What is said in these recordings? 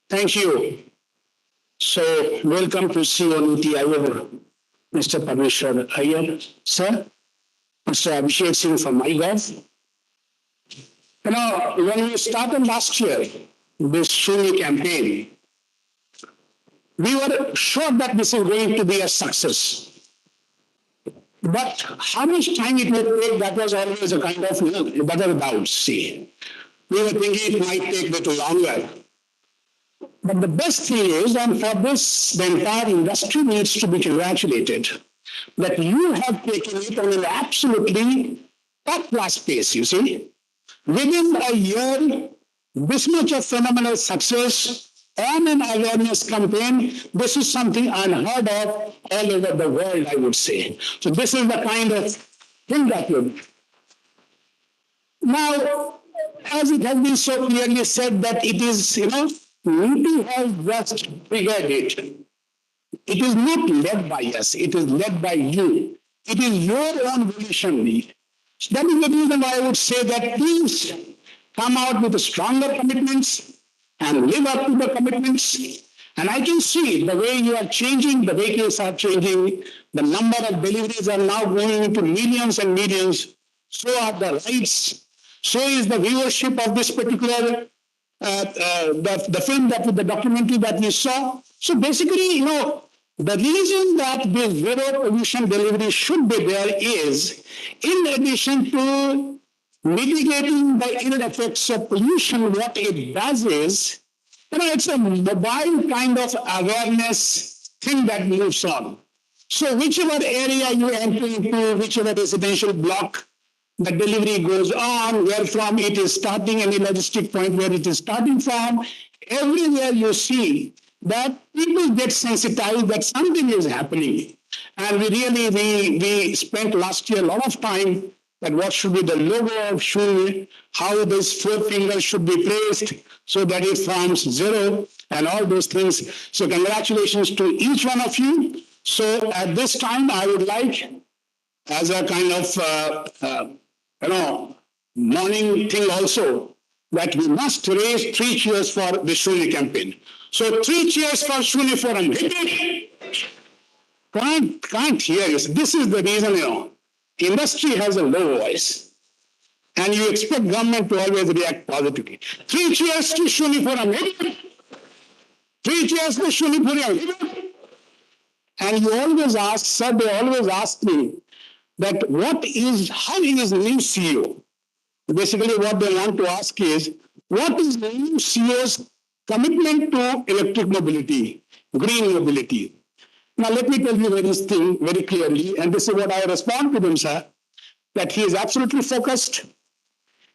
Thank you. So, welcome to CEO MyGov, Mr. Parmeshwar Iyer, sir, Mr. Abhishek Singh from MyGov. When we started last year, this Shoonya campaign, we were sure that this is going to be a success. But how much time it would take, that was always a kind of, better doubt, see. We were thinking it might take a little longer. But the best thing is, and for this, the entire industry needs to be congratulated, that you have taken it on an absolutely top-class pace, you see. Within a year, this much of phenomenal success on an awareness campaign, this is something unheard of all over the world, I would say. So this is the kind of thing that you do. Now, as it has been so clearly said that it is, NITI has just triggered it. It is not led by us, it is led by you. It is your own volition. That is the reason why I would say that please come out with stronger commitments and live up to the commitments. And I can see the way you are changing, the vehicles are changing, the number of deliveries are now going into millions and millions. So are the rights. So is the viewership of this particular the film, the documentary that we saw. So basically, the reason that this zero pollution delivery should be there is, in addition to mitigating the ill effects of pollution, what it does is, it's a mobile kind of awareness thing that moves on. So whichever area you enter into, whichever residential block, the delivery goes on, where from it is starting, any logistic point where it is starting from, everywhere you see that people get sensitized that something is happening. And we spent last year a lot of time that what should be the logo of Shoonya, how this four fingers should be placed so that it forms zero and all those things. So congratulations to each one of you. So at this time, I would like, as a kind of, morning thing also, that we must raise 3 cheers for the Shoonya campaign. So 3 cheers for Shoonya Forum. Can't hear you. This is the reason, industry has a low voice. And you expect government to always react positively. 3 cheers to Shoonya Forum. 3 cheers to Shoonya Forum. And you always ask, sir, they always ask me that how is new CEO? Basically what they want to ask is, what is the new CEO's commitment to electric mobility, green mobility? Now let me tell you this thing very clearly, and this is what I respond to them, sir, that he is absolutely focused,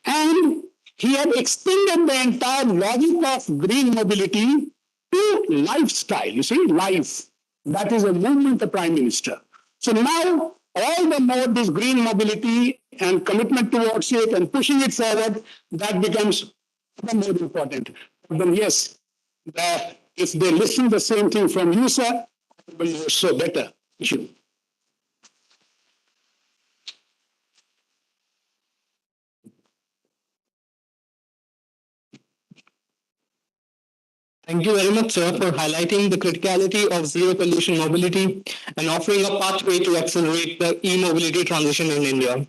and he had extended the entire logic of green mobility to lifestyle. You see, life. That is a movement of the Prime Minister. So now, all the more this green mobility and commitment towards it and pushing it forward, that becomes the more important. Then yes, if they listen the same thing from you, sir, it will be so better. Thank you. Thank you very much, sir, for highlighting the criticality of zero pollution mobility and offering a pathway to accelerate the e-mobility transition in India.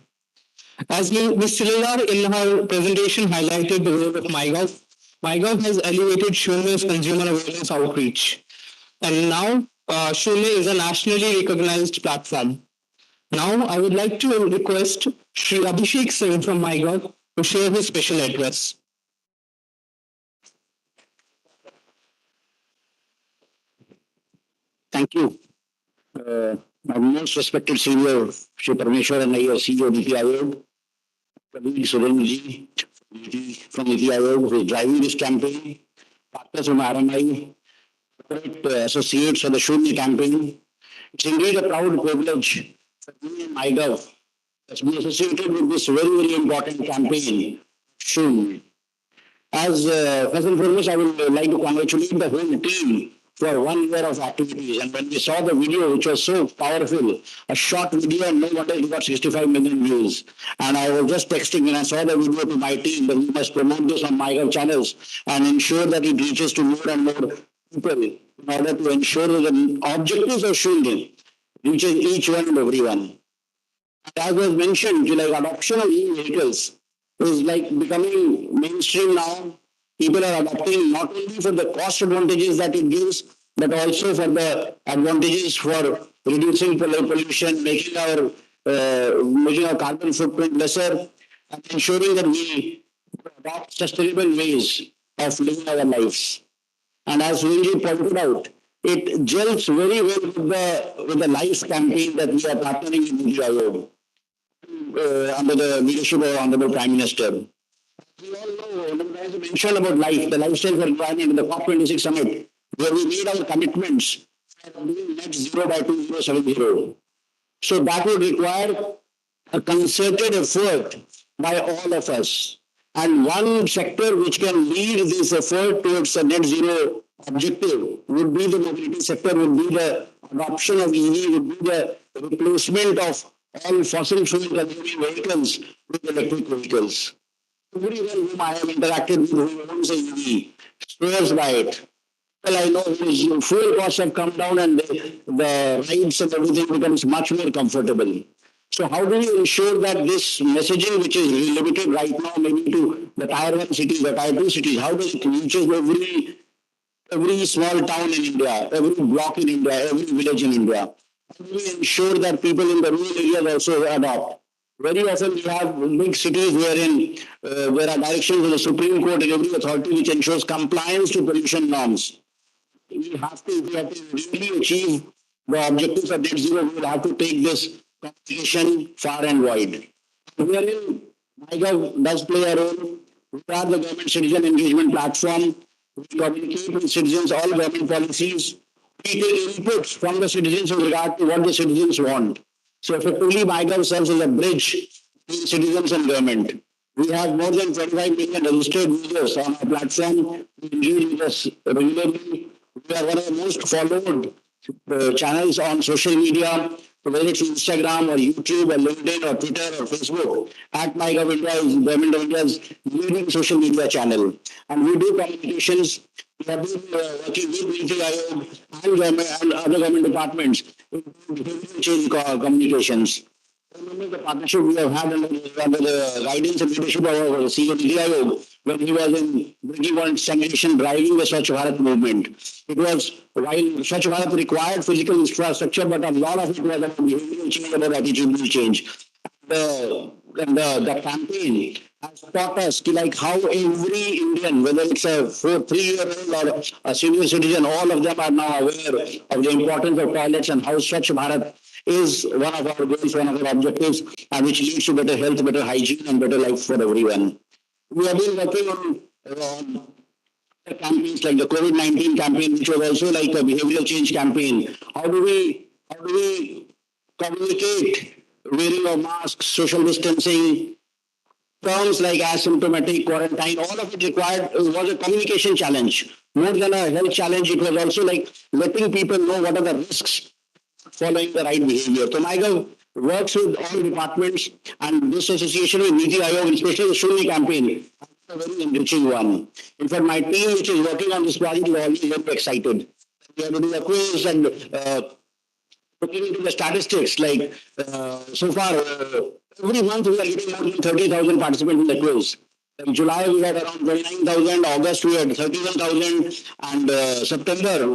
As Ms. Chillar in her presentation highlighted the role of MyGov, MyGov has elevated Shoonya's consumer awareness outreach. And now Shoonya is a nationally recognized platform. Now I would like to request Shri Abhishek Singh from MyGov to share his special address. Thank you. My most respected CEO, Shri Parmeshwar and Iyer, CEO NITI Aayog, Kabir Surenji from NITI Aayog, who is driving this campaign, partners from RMI, corporate associates for the Shoonya campaign. It's indeed a proud privilege for me and MyGov to be associated with this very, very important campaign, Shoonya. As first and foremost, I would like to congratulate the whole team for 1 year of activities. And when we saw the video, which was so powerful, a short video, and no wonder it got 65 million views. And I was just texting when I saw the video to my team that we must promote this on MyGov channels and ensure that it reaches to more and more people in order to ensure that the objectives of Shoonya reaches each one and everyone. As was mentioned, like adoption of e-vehicles is like becoming mainstream now. People are adopting not only for the cost advantages that it gives, but also for the advantages for reducing pollution, making our carbon footprint lesser, and ensuring that we adopt sustainable ways of living our lives. And as Vinji pointed out, it gels very well with the life campaign that we are partnering with Niti Aayog under the leadership of Honorable Prime Minister. We all know, as I mentioned about life, the lifestyle for environment in the COP26 summit, where we made our commitments for being net zero by 2070. So that would require a concerted effort by all of us. And one sector which can lead this effort towards a net zero objective would be the mobility sector, would be the adoption of EV, would be the replacement of all fossil fuel consuming vehicles with electric vehicles. Everyone whom I have interacted with who owns an EV swears by it. Well, I know his fuel costs have come down and the rides and everything becomes much more comfortable. So how do we ensure that this messaging, which is limited right now maybe to the tier 1 cities, the tier 2 cities, how does it reach every small town in India, every block in India, every village in India? How do we ensure that people in the rural areas also adopt? Very often we have big cities wherein there are directions of the Supreme Court and every authority which ensures compliance to pollution norms. If we have to really achieve the objectives of net zero, we will have to take this communication far and wide. Wherein MyGov does play a role. We are the government citizen engagement platform. We communicate with citizens all government policies. We take inputs from the citizens with regard to what the citizens want. So effectively, MyGov serves as a bridge between citizens and government. We have more than 25 million registered users on our platform. We engage with us regularly. We are one of the most followed channels on social media, whether it's Instagram or YouTube or LinkedIn or Twitter or Facebook. At MyGov India is Government of India's leading social media channel. And we do communications. We have been working with Niti Aayog and other government departments in behavioral change communications. Remember the partnership we have had under the guidance and leadership of our CEO Niti Aayog when he was in bringing on stagnation, driving the Swachh Bharat movement. It was while Swachh Bharat required physical infrastructure, but a lot of it was about behavioral change, about attitudinal change. The campaign has taught us like how every Indian, whether it's a 3-year-old or a senior citizen, all of them are now aware of the importance of toilets and how Swachh Bharat is one of our goals, one of our objectives, and which leads to better health, better hygiene, and better life for everyone. We have been working on campaigns like the COVID-19 campaign, which was also like a behavioral change campaign. How do we communicate wearing of masks, social distancing, terms like asymptomatic, quarantine, all of it required was a communication challenge. More than a health challenge, it was also like letting people know what are the risks following the right behavior. So MyGov works with all departments, and this association with Niti Aayog, especially the Shoonya campaign, is a very enriching one. In fact, my team, which is working on this project, is always very excited. We have to do a quiz and looking into the statistics. Like so far, every month we are getting more than 30,000 participants in the quiz. In July, we had around 29,000. August, we had 31,000. And the September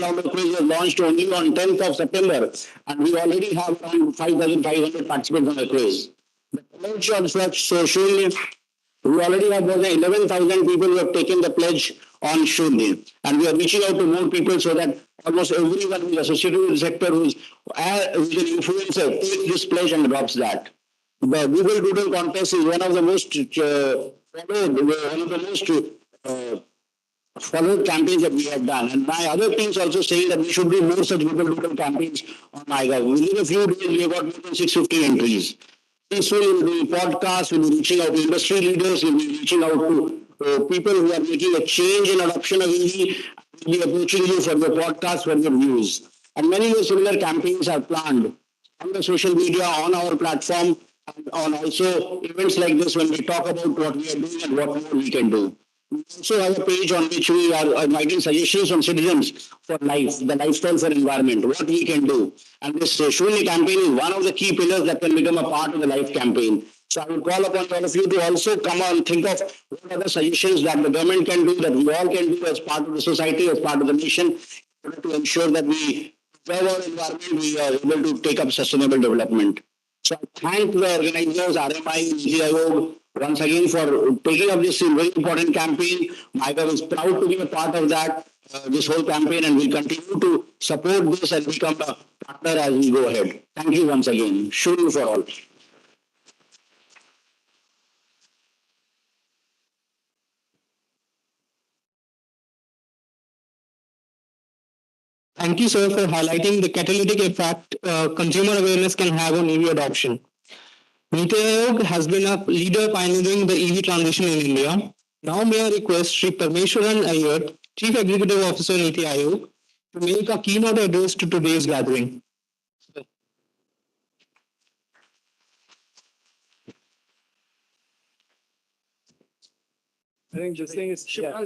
round of quiz was launched only on 10th of September. And we already have around 5,500 participants on the quiz. The pledge on such social, we already have more than 11,000 people who have taken the pledge on Shoonya. And we are reaching out to more people so that almost everyone who is associated with the sector, who's an influencer, takes this pledge and adopts that. The Google Doodle contest is one of the most followed campaigns that we have done. And my other teams also saying that we should do more such Google Doodle campaigns on MyGov. Within a few days, we have got more than 650 entries. This will be podcasts, we'll be reaching out to industry leaders, we'll be reaching out to people who are making a change in adoption of EV. will be approaching you for your podcast, for your views. And many more similar campaigns are planned on the social media, on our platform, and on also events like this when we talk about what we are doing and what more we can do. We also have a page on which we are inviting suggestions from citizens for life, the lifestyle for environment, what we can do. And this Shoonya campaign is one of the key pillars that can become a part of the life campaign. So I would call upon all of you to also come on, think of what are the suggestions that the government can do, that we all can do as part of the society, as part of the nation, in order to ensure that we preserve our environment, we are able to take up sustainable development. So I thank the organizers, RMI, NGIO, once again for taking up this very important campaign. MyGov is proud to be a part of that, this whole campaign, and will continue to support this and become a partner as we go ahead. Thank you once again. Shooting for all. Thank you, sir, for highlighting the catalytic effect consumer awareness can have on EV adoption. Niti Aayog has been a leader pioneering the EV transition in India. Now may I request Sri Parmeshwaran Iyer, Chief Executive Officer Niti Aayog, to make a keynote address to today's gathering. I think this thing is. Yeah.